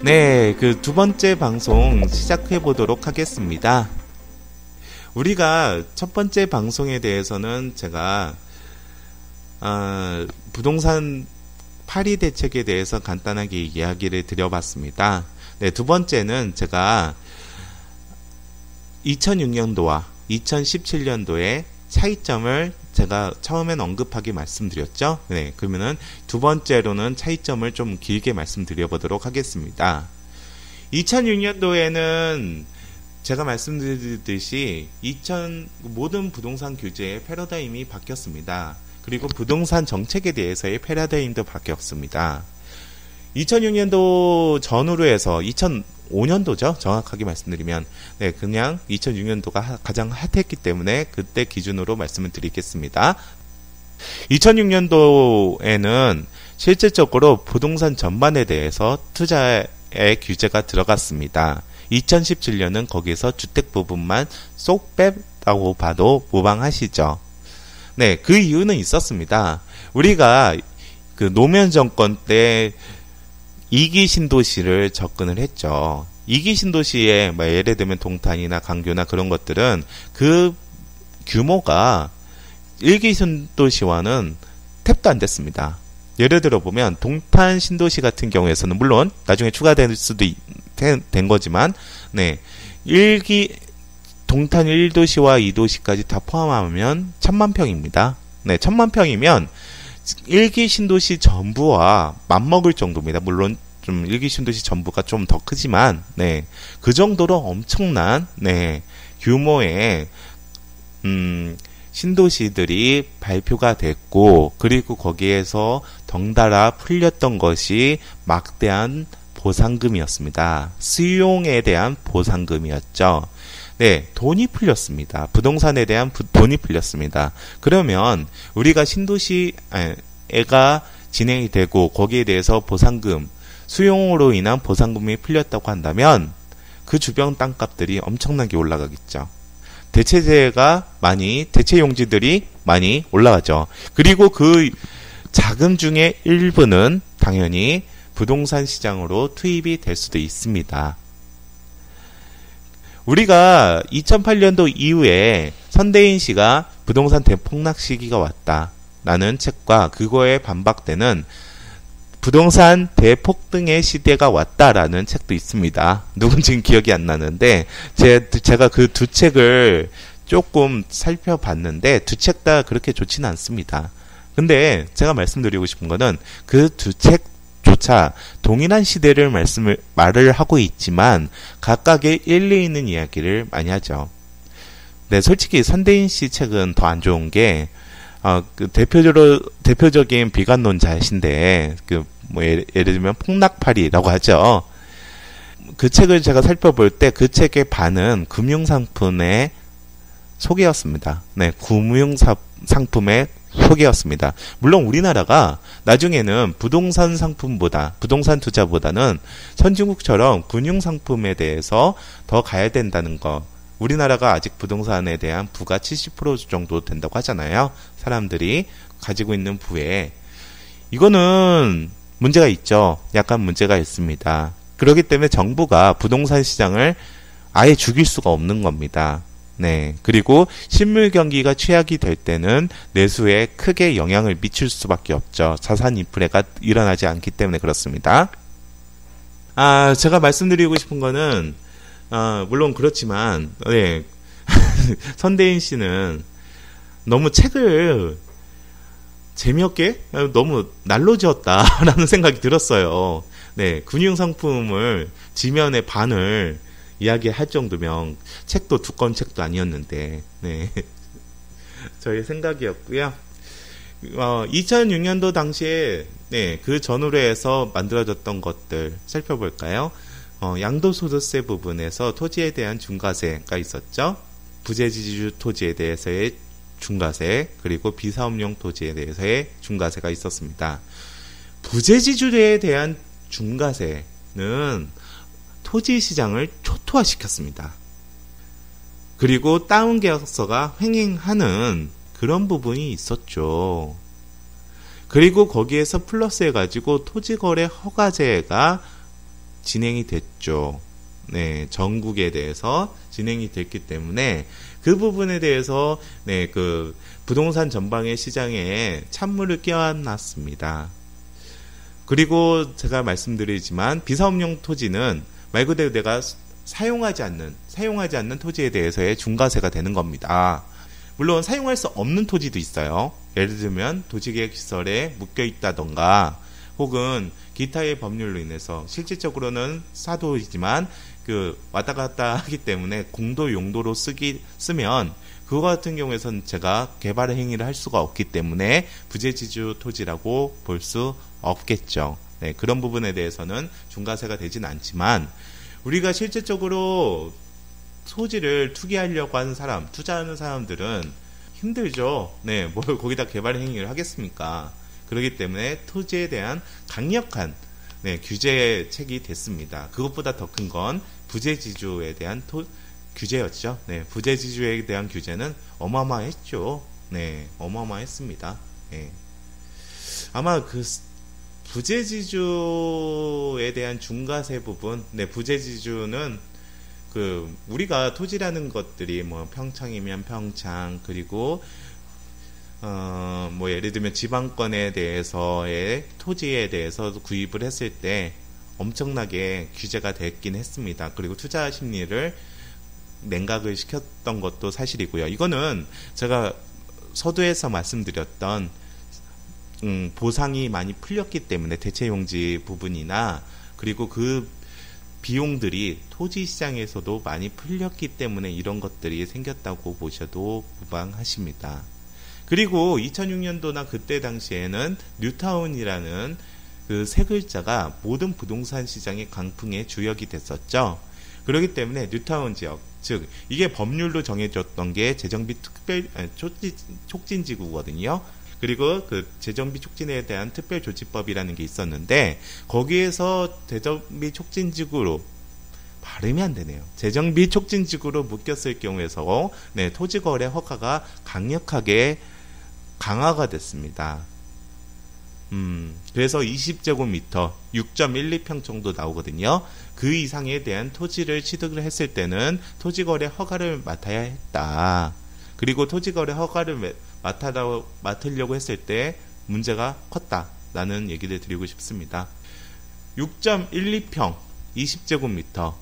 네, 그 두 번째 방송 시작해 보도록 하겠습니다. 우리가 첫 번째 방송에 대해서는 제가 부동산 파리 대책에 대해서 간단하게 이야기를 드려봤습니다. 네, 두 번째는 제가 2006년도와 2017년도의 차이점을 제가 처음엔 언급하게 말씀드렸죠. 네, 그러면은 두 번째로는 차이점을 좀 길게 말씀드려 보도록 하겠습니다. 2006년도에는 제가 말씀드렸듯이 모든 부동산 규제의 패러다임이 바뀌었습니다. 그리고 부동산 정책에 대해서의 패러다임도 바뀌었습니다. 2006년도 전후로 해서 2005년도죠. 정확하게 말씀드리면 네, 그냥 2006년도가 가장 핫했기 때문에 그때 기준으로 말씀을 드리겠습니다. 2006년도에는 실질적으로 부동산 전반에 대해서 투자의 규제가 들어갔습니다. 2017년은 거기에서 주택 부분만 쏙 뺐다고 봐도 무방하시죠. 네, 그 이유는 있었습니다. 우리가 그 노무현 정권 때 2기 신도시를 접근을 했죠. 2기 신도시에 예를 들면 동탄이나 강교나 그런 것들은 그 규모가 1기 신도시와는 탭도 안 됐습니다. 예를 들어 보면 동탄 신도시 같은 경우에서는 물론 나중에 추가될 수도 된 거지만 네, 동탄 1도시와 2도시까지 다 포함하면 1000만 평입니다. 네, 1000만 평이면 1기 신도시 전부와 맞먹을 정도입니다. 물론 좀 1기 신도시 전부가 좀 더 크지만 네, 그 정도로 엄청난 네, 규모의 신도시들이 발표가 됐고 그리고 거기에서 덩달아 풀렸던 것이 막대한 보상금이었습니다. 수용에 대한 보상금이었죠. 네, 돈이 풀렸습니다. 부동산에 대한 돈이 풀렸습니다. 그러면 우리가 신도시가 진행이 되고 거기에 대해서 보상금, 수용으로 인한 보상금이 풀렸다고 한다면 그 주변 땅값들이 엄청나게 올라가겠죠. 대체 용지들이 많이 올라가죠. 그리고 그 자금 중에 일부는 당연히 부동산 시장으로 투입이 될 수도 있습니다. 우리가 2008년도 이후에 선대인 씨가 부동산 대폭락 시기가 왔다라는 책과 그거에 반박되는 부동산 대폭등의 시대가 왔다라는 책도 있습니다. 누군지는 기억이 안 나는데 제가 그 두 책을 조금 살펴봤는데 두 책 다 그렇게 좋지는 않습니다. 근데 제가 말씀드리고 싶은 거는 그 두 책조차 동일한 시대를 말을 하고 있지만 각각의 일리 있는 이야기를 많이 하죠. 네, 솔직히 선대인 씨 책은 더 안 좋은 게 그 대표적인 비관론자이신데, 예를 들면 폭락파리라고 하죠. 그 책을 제가 살펴볼 때 그 책의 반은 금융상품의 소개였습니다. 네, 금융상품의 소개였습니다. 물론 우리나라가 나중에는 부동산 투자보다는 선진국처럼 금융상품에 대해서 더 가야 된다는 거. 우리나라가 아직 부동산에 대한 부가 70% 정도 된다고 하잖아요. 사람들이 가지고 있는 부에. 이거는 문제가 있죠. 약간 문제가 있습니다. 그렇기 때문에 정부가 부동산 시장을 아예 죽일 수가 없는 겁니다. 네. 그리고 실물 경기가 취약이 될 때는 내수에 크게 영향을 미칠 수밖에 없죠. 자산 인플레가 일어나지 않기 때문에 그렇습니다. 제가 말씀드리고 싶은 거는 물론 그렇지만, 네. 선대인 씨는 너무 책을 재미없게 너무 날로 지었다라는 생각이 들었어요. 네. 금융상품을 지면의 반을 이야기할 정도면 책도 두꺼운 책도 아니었는데, 네. 저의 생각이었고요. 2006년도 당시에, 네. 그 전후로 해서 만들어졌던 것들 살펴볼까요? 양도소득세 부분에서 토지에 대한 중과세가 있었죠. 부재지주 토지에 대해서의 중과세, 그리고 비사업용 토지에 대해서의 중과세가 있었습니다. 부재지주에 대한 중과세는 토지 시장을 초토화시켰습니다. 그리고 다운 계약서가 횡행하는 그런 부분이 있었죠. 그리고 거기에서 플러스 해가지고 토지거래 허가제가 진행이 됐죠. 네, 전국에 대해서 진행이 됐기 때문에 그 부분에 대해서 네, 그 부동산 전방의 시장에 찬물을 끼얹었습니다. 그리고 제가 말씀드리지만 비사업용 토지는 말 그대로 내가 사용하지 않는 토지에 대해서의 중과세가 되는 겁니다. 물론 사용할 수 없는 토지도 있어요. 예를 들면 도시계획 시설에 묶여 있다던가 혹은 기타의 법률로 인해서 실질적으로는 사도이지만 그 왔다 갔다 하기 때문에 공도 용도로 쓰면 그거 같은 경우에선 제가 개발 행위를 할 수가 없기 때문에 부재지주 토지라고 볼 수 없겠죠. 네, 그런 부분에 대해서는 중과세가 되진 않지만 우리가 실질적으로 토지를 투기하려고 하는 사람, 투자하는 사람들은 힘들죠. 네, 뭘 거기다 개발 행위를 하겠습니까? 그렇기 때문에 토지에 대한 강력한 규제책이 됐습니다. 그것보다 더 큰 건 부재지주에 대한 규제였죠. 네, 부재지주에 대한 규제는 어마어마했죠. 네, 어마어마했습니다. 네. 아마 그 부재지주에 대한 중과세 부분, 네, 부재지주는 그 우리가 토지라는 것들이 뭐 평창이면 평창 그리고 뭐 예를 들면 지방권에 대해서의 토지에 대해서 구입을 했을 때 엄청나게 규제가 됐긴 했습니다. 그리고 투자 심리를 냉각을 시켰던 것도 사실이고요. 이거는 제가 서두에서 말씀드렸던 보상이 많이 풀렸기 때문에 대체용지 부분이나 그리고 그 비용들이 토지 시장에서도 많이 풀렸기 때문에 이런 것들이 생겼다고 보셔도 무방하십니다. 그리고 2006년도나 그때 당시에는 뉴타운이라는 그 세 글자가 모든 부동산 시장의 강풍의 주역이 됐었죠. 그렇기 때문에 뉴타운 지역, 즉 이게 법률로 정해졌던 게 재정비 촉진지구거든요. 그리고 그 재정비 촉진에 대한 특별조치법이라는 게 있었는데 거기에서 재정비 촉진지구로 발음이 안 되네요. 재정비 촉진지구로 묶였을 경우에서 네, 토지거래 허가가 강력하게 강화가 됐습니다. 그래서 20제곱미터 6.12평 정도 나오거든요. 그 이상에 대한 토지를 취득을 했을 때는 토지거래 허가를 맡아야 했다. 그리고 토지거래 허가를 맡으려고 했을 때 문제가 컸다라는 얘기를 드리고 싶습니다. 6.12평 20제곱미터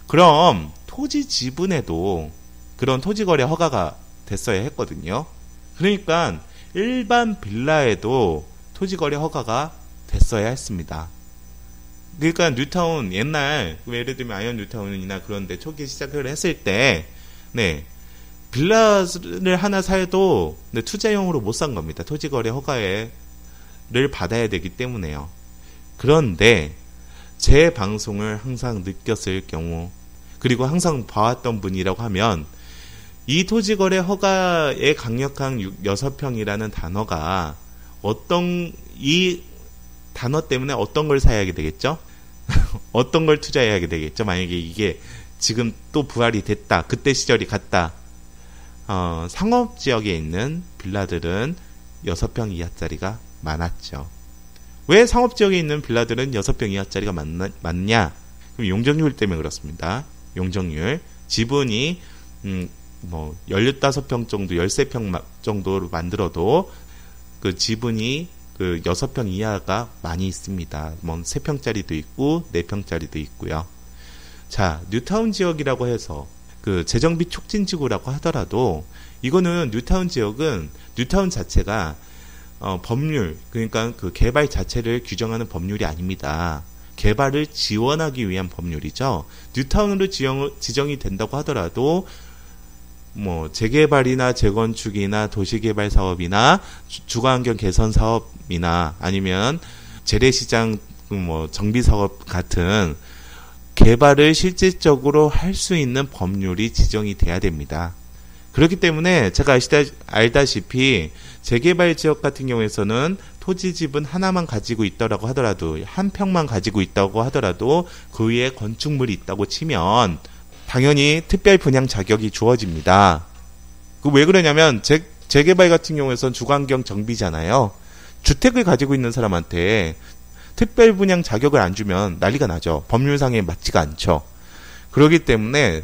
그럼 토지 지분에도 그런 토지거래 허가가 됐어야 했거든요. 그러니까 일반 빌라에도 토지거래 허가가 됐어야 했습니다. 그러니까 뉴타운 옛날 예를 들면 아이언 뉴타운이나 그런데 초기 시작을 했을 때 네, 빌라를 하나 사도 투자용으로 못 산 겁니다. 토지거래 허가를 받아야 되기 때문에요. 그런데 제 방송을 항상 느꼈을 경우 그리고 항상 봐왔던 분이라고 하면 이 토지거래 허가의 강력한 6평이라는 단어가 이 단어 때문에 어떤 걸 사야 하게 되겠죠? 어떤 걸 투자해야 하게 되겠죠? 만약에 이게 지금 또 부활이 됐다. 그때 시절이 갔다. 상업지역에 있는 빌라들은 6평 이하짜리가 많았죠. 왜 상업지역에 있는 빌라들은 6평 이하짜리가 많냐? 그럼 용적률 때문에 그렇습니다. 용적률. 지분이 15평 정도, 13평 정도로 만들어도 그 지분이 그 6평 이하가 많이 있습니다. 3평짜리도 있고 4평짜리도 있고요. 자, 뉴타운 지역이라고 해서 그 재정비 촉진지구라고 하더라도 이거는 뉴타운 지역은 뉴타운 자체가 법률 그러니까 그 개발 자체를 규정하는 법률이 아닙니다. 개발을 지원하기 위한 법률이죠. 뉴타운으로 지정이 된다고 하더라도 재개발이나 재건축이나 도시개발 사업이나 주거환경 개선 사업이나 아니면 재래시장 정비 사업 같은 개발을 실질적으로 할 수 있는 법률이 지정이 돼야 됩니다. 그렇기 때문에 제가 알다시피 재개발 지역 같은 경우에서는 토지 지분 하나만 가지고 있다고 하더라도 한 평만 가지고 있다고 하더라도 그 위에 건축물이 있다고 치면 당연히 특별 분양 자격이 주어집니다. 왜 그러냐면 재개발 같은 경우에선 주거환경 정비잖아요. 주택을 가지고 있는 사람한테 특별 분양 자격을 안 주면 난리가 나죠. 법률상에 맞지가 않죠. 그렇기 때문에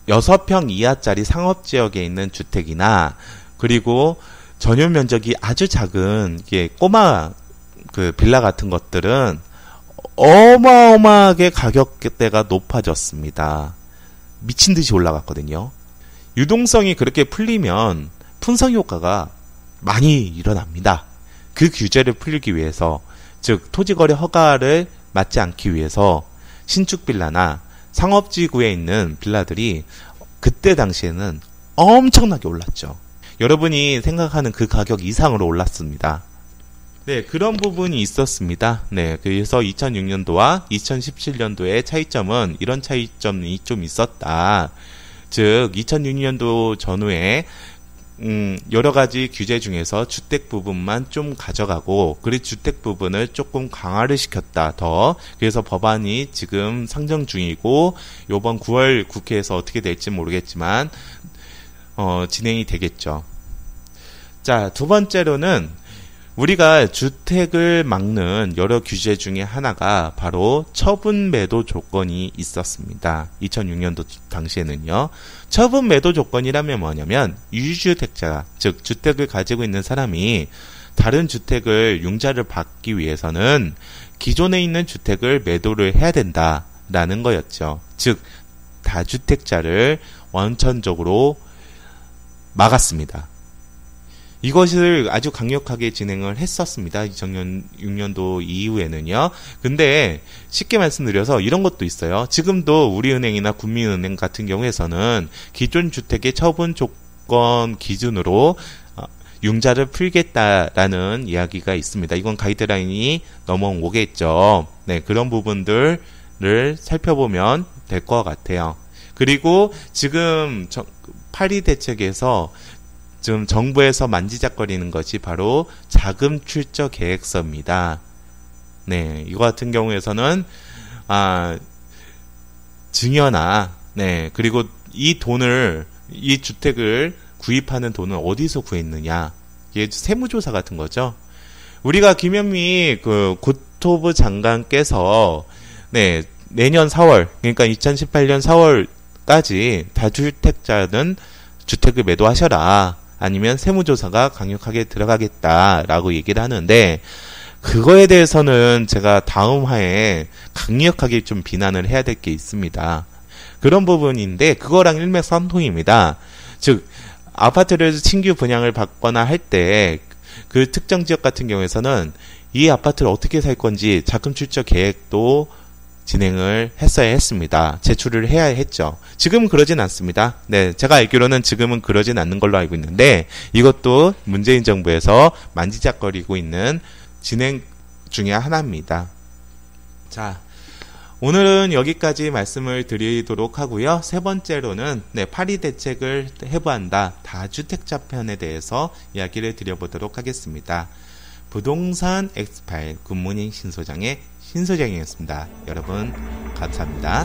6평 이하짜리 상업지역에 있는 주택이나 그리고 전용 면적이 아주 작은 꼬마 그 빌라 같은 것들은 어마어마하게 가격대가 높아졌습니다. 미친 듯이 올라갔거든요. 유동성이 그렇게 풀리면 분석 효과가 많이 일어납니다. 그 규제를 풀기 위해서, 즉 토지거래 허가를 맞지 않기 위해서 신축 빌라나 상업지구에 있는 빌라들이 그때 당시에는 엄청나게 올랐죠. 여러분이 생각하는 그 가격 이상으로 올랐습니다. 네, 그런 부분이 있었습니다. 네, 그래서 2006년도와 2017년도의 차이점은 이런 차이점이 좀 있었다. 즉, 2006년도 전후에 여러 가지 규제 중에서 주택 부분만 좀 가져가고, 그리고 주택 부분을 조금 강화를 시켰다, 더. 그래서 법안이 지금 상정 중이고, 요번 9월 국회에서 어떻게 될지 모르겠지만, 진행이 되겠죠. 자, 두 번째로는 우리가 주택을 막는 여러 규제 중에 하나가 바로 처분 매도 조건이 있었습니다. 2006년도 당시에는요. 처분 매도 조건이라면 뭐냐면 유주택자, 즉 주택을 가지고 있는 사람이 다른 주택을 융자를 받기 위해서는 기존에 있는 주택을 매도를 해야 된다라는 거였죠. 즉 다주택자를 원천적으로 막았습니다. 이것을 아주 강력하게 진행을 했었습니다. 2006년도 이후에는요. 근데 쉽게 말씀드려서 이런 것도 있어요. 지금도 우리은행이나 국민은행 같은 경우에서는 기존 주택의 처분 조건 기준으로 융자를 풀겠다라는 이야기가 있습니다. 이건 가이드라인이 넘어오겠죠. 네, 그런 부분들을 살펴보면 될 것 같아요. 그리고 지금 8.2 대책에서 지금 정부에서 만지작거리는 것이 바로 자금 출처 계획서입니다. 네, 이거 같은 경우에서는 증여나 그리고 이 주택을 구입하는 돈을 어디서 구했느냐, 이게 세무조사 같은 거죠. 우리가 김현미 그 국토부 장관께서 내년 4월, 그러니까 2018년 4월까지 다주택자는 주택을 매도하셔라, 아니면 세무조사가 강력하게 들어가겠다라고 얘기를 하는데, 그거에 대해서는 제가 다음 화에 강력하게 좀 비난을 해야 될 게 있습니다. 그런 부분인데 그거랑 일맥상통입니다. 즉 아파트를 신규 분양을 받거나 할 때 그 특정 지역 같은 경우에서는 이 아파트를 어떻게 살 건지 자금 출처 계획도 진행을 했어야 했습니다. 제출을 해야 했죠. 지금은 그러진 않습니다. 네, 제가 알기로는 지금은 그러진 않는 걸로 알고 있는데, 이것도 문재인 정부에서 만지작거리고 있는 진행 중에 하나입니다. 자, 오늘은 여기까지 말씀을 드리도록 하고요. 세 번째로는 8.2 대책을 해부한다, 다주택자 편에 대해서 이야기를 드려보도록 하겠습니다. 부동산 엑스파일 굿모닝 신소장의 신소장이었습니다. 여러분 감사합니다.